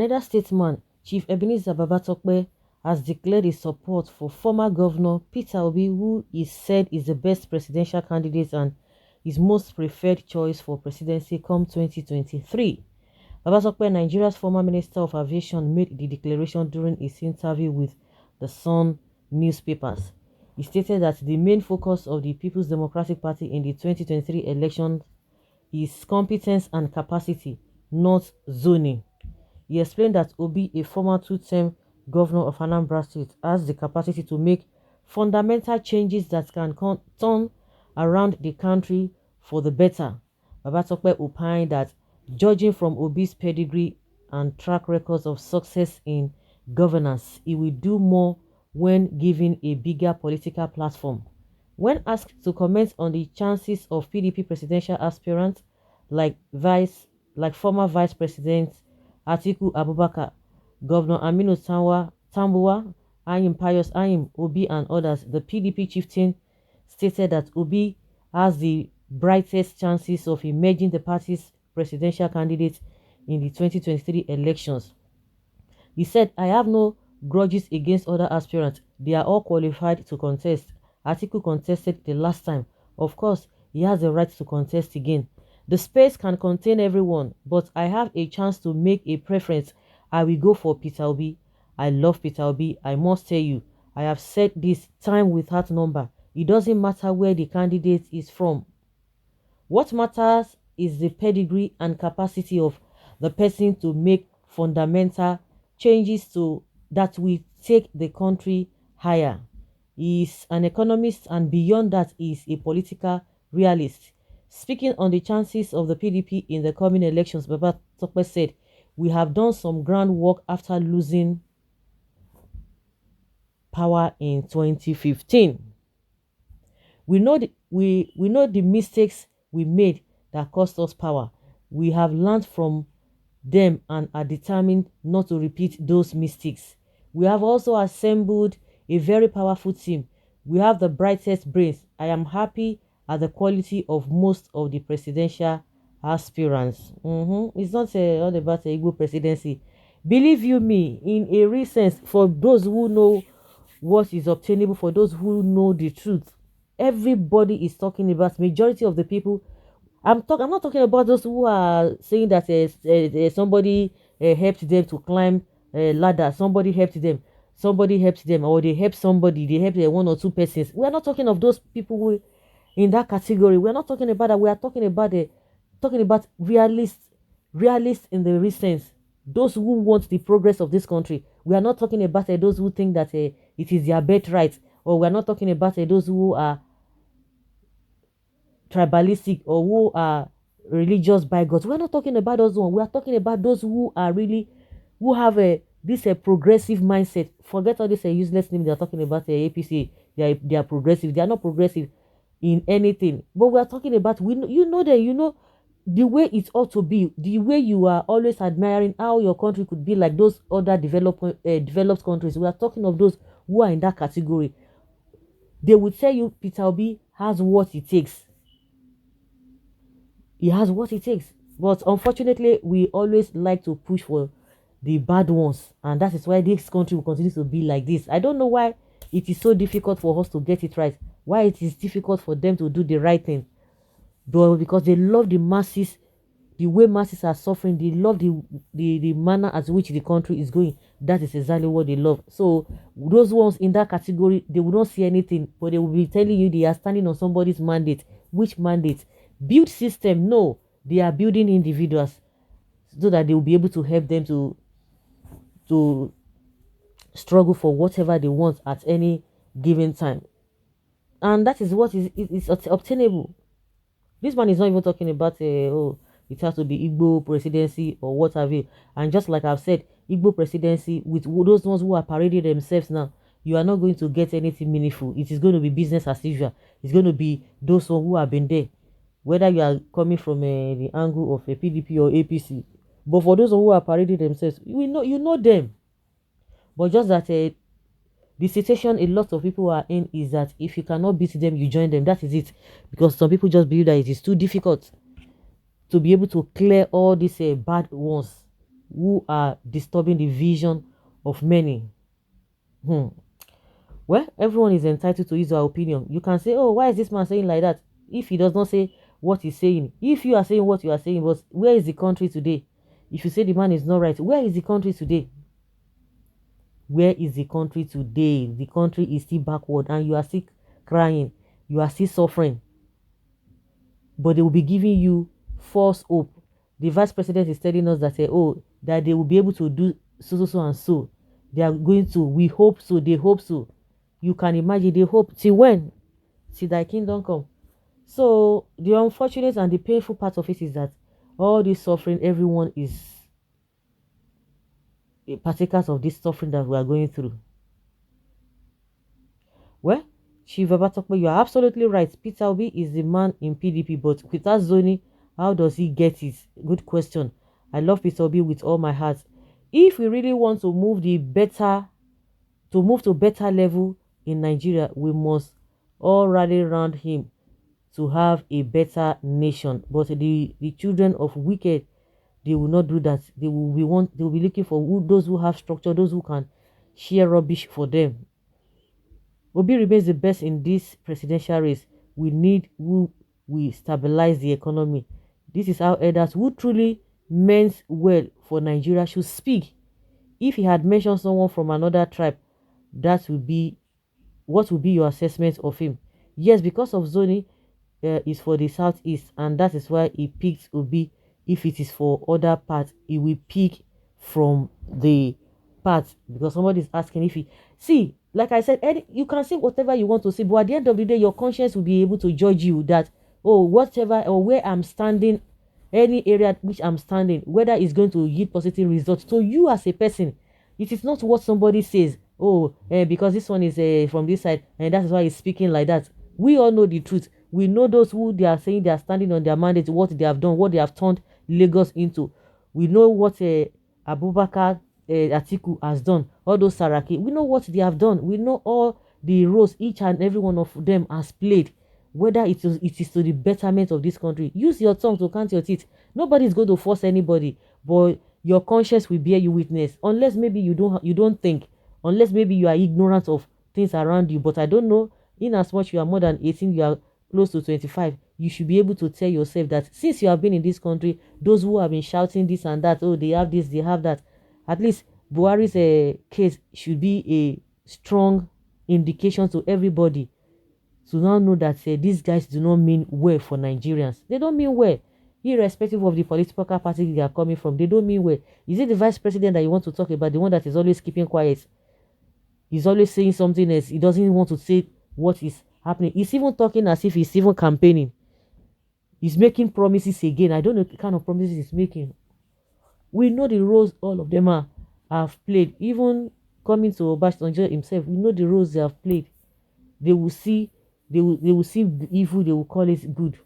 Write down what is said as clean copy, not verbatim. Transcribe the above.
Another statesman, Chief Ebenezer Babatokpe, has declared his support for former Governor Peter Obi, who is said is the best presidential candidate and his most preferred choice for presidency come 2023. Babatokpe, Nigeria's former Minister of Aviation, made the declaration during his interview with the Sun newspapers. He stated that the main focus of the People's Democratic Party in the 2023 election is competence and capacity, not zoning. He explained that Obi, a former two-term governor of Anambra State, has the capacity to make fundamental changes that can turn around the country for the better. Babatokpe opined that, judging from Obi's pedigree and track records of success in governance, he will do more when given a bigger political platform. When asked to comment on the chances of PDP presidential aspirants like former Vice President Atiku Abubakar, Governor Aminu Tambuwa, Ayim Pius Ayim, Obi and others, the PDP chieftain stated that Obi has the brightest chances of emerging the party's presidential candidate in the 2023 elections. He said, "I have no grudges against other aspirants. They are all qualified to contest. Atiku contested the last time. Of course, he has the right to contest again. The space can contain everyone, but I have a chance to make a preference. I will go for Peter Obi. I love Peter Obi. I must tell you, I have said this time without number. It doesn't matter where the candidate is from. What matters is the pedigree and capacity of the person to make fundamental changes that will take the country higher. He is an economist, and beyond that, he is a political realist." Speaking on the chances of the PDP in the coming elections, Babatokpe said, "We have done some groundwork after losing power in 2015. We know the mistakes we made that cost us power. We have learned from them and are determined not to repeat those mistakes. We have also assembled a very powerful team. We have the brightest brains. I am happy at the quality of most of the presidential aspirants." It's not all about the Igbo presidency. Believe you me, in a recent, for those who know what is obtainable, for those who know the truth, everybody is talking about, majority of the people. I'm not talking about those who are saying that somebody helped them to climb a ladder, somebody helped them, or they helped somebody, they helped one or two persons. We are not talking of those people who in that category. We are not talking about that. We are talking about realists in the recent, those who want the progress of this country. We are not talking about those who think that it is their birthright, or we are not talking about those who are tribalistic or who are religious bigots. We're not talking about those ones. We are talking about those who are really, who have this progressive mindset. Forget all this useless name they're talking about. APC, they are progressive. They are not progressive in anything. But we are talking about, you know the way it ought to be, the way you are always admiring how your country could be like those other developed countries. We are talking of those who are in that category. They would tell you Peter Obi has what it takes. He has what it takes. But unfortunately, we always like to push for the bad ones. And that is why this country will continue to be like this. I don't know why it is so difficult for us to get it right. Why it is difficult for them to do the right thing. But because they love the masses, the way masses are suffering, they love the manner as which the country is going. That is exactly what they love. So those ones in that category, they will not see anything, but they will be telling you they are standing on somebody's mandate. Which mandate? Build system? No, they are building individuals so that they will be able to help them to struggle for whatever they want at any given time. And that is what is obtainable. This man is not even talking about it has to be Igbo presidency or what have you. And just like I've said, Igbo presidency with those ones who are parading themselves now, you are not going to get anything meaningful. It is going to be business as usual. It's going to be those who have been there, whether you are coming from the angle of a PDP or APC. But for those who are parading themselves, you know them. But just that the situation a lot of people are in is that if you cannot beat them, you join them. That is it. Because some people just believe that it is too difficult to be able to clear all these bad ones. who are disturbing the vision of many. Hmm. Well, everyone is entitled to his or her opinion. You can say, oh, why is this man saying like that? If he does not say what he's saying, if you are saying what you are saying, but where is the country today? If you say the man is not right, where is the country today? Where is the country today? The country is still backward and you are still crying. You are still suffering. But they will be giving you false hope. The vice president is telling us that, oh, that they will be able to do so, so, so, and so. They are going to, we hope so, they hope so. You can imagine, they hope till when? Till thy kingdom come. So the unfortunate and the painful part of it is that all this suffering, everyone is partakers of this suffering that we are going through. Well, Chief Babatokpe, you are absolutely right. Peter Obi is the man in PDP, but without zoning, how does he get it? Good question. I love Peter Obi with all my heart. If we really want to move to better level in Nigeria, we must all rally around him to have a better nation. But the children of wicked, they will not do that. They will be looking for those who have structure, those who can share rubbish for them. Obi remains the best in this presidential race. We need who will stabilize the economy. This is how elders who truly meant well for Nigeria should speak. If he had mentioned someone from another tribe, that would be what would be your assessment of him? Yes, because of zoning is for the southeast, and that is why he picked Obi. If it is for other parts, he will pick from the parts because somebody is asking if he see. Like I said, you can say whatever you want to say, but at the end of the day, your conscience will be able to judge you that, oh, whatever or where I'm standing, any area which I'm standing, whether it's going to yield positive results to you as a person. It is not what somebody says, oh, because this one is from this side, and that is why he's speaking like that. We all know the truth. We know those who they are saying they are standing on their mandate, what they have done, what they have turned Lagos into. We know what Abubakar Atiku has done, all those Saraki. We know what they have done. We know all the roles each and every one of them has played, whether it is to the betterment of this country. Use your tongue to count your teeth. Nobody is going to force anybody, but your conscience will bear you witness. Unless maybe you don't think, unless maybe you are ignorant of things around you. But I don't know. In as much you are more than 18, you are close to 25. You should be able to tell yourself that since you have been in this country, those who have been shouting this and that, oh, they have this, they have that. At least Buhari's case should be a strong indication to everybody to now know that these guys do not mean well for Nigerians. They don't mean well. Irrespective of the political party they are coming from, they don't mean well. Is it the vice president that you want to talk about, the one that is always keeping quiet? He's always saying something else. He doesn't want to say what is happening. He's even talking as if he's even campaigning. He's making promises again. I don't know the kind of promises he's making. We know the roles all of them have played. Even coming to Obasanjo himself, we know the roles they have played. They will see, they will see the evil, they will call it good.